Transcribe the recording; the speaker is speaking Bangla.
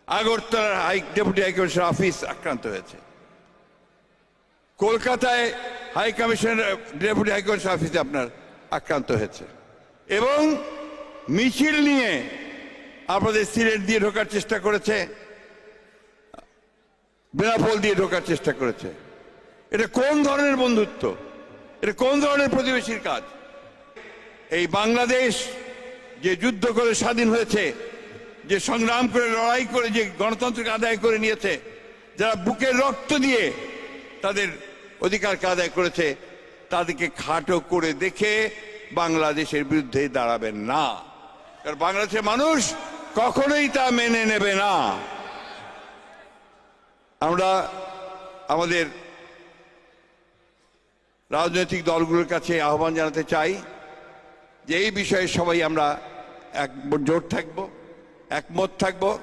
আগরতলার ডেপুটি হাইকমিশনার অফিস আক্রান্ত হয়েছে, কলকাতায় হাই কমিশনার ডেপুটি হাইকমিশনার অফিসে আপনার আক্রান্ত হয়েছে, এবং মিছিল নিয়ে আপনাদের সিলেট দিয়ে ঢোকার চেষ্টা করেছে, বেনাপোল দিয়ে ঢোকার চেষ্টা করেছে। এটা কোন ধরনের বন্ধুত্ব? এটা কোন ধরনের প্রতিবেশীর কাজ? এই বাংলাদেশ যে যুদ্ধ করে স্বাধীন হয়েছে, যে সংগ্রাম করে লড়াই করে যে গণতন্ত্রকে আদায় করে নিয়েছে, যারা বুকের রক্ত দিয়ে তাদের অধিকারকে আদায় করেছে, তাদেরকে খাটো করে দেখে বাংলাদেশের বিরুদ্ধে দাঁড়াবেন না, কারণ বাংলাদেশের মানুষ কখনোই তা মেনে নেবে না। আমরা আমাদের রাজনৈতিক দলগুলোর কাছে আহ্বান জানাতে চাই যে এই বিষয়ে সবাই আমরা জোট থাকবো, একমত থাকবো।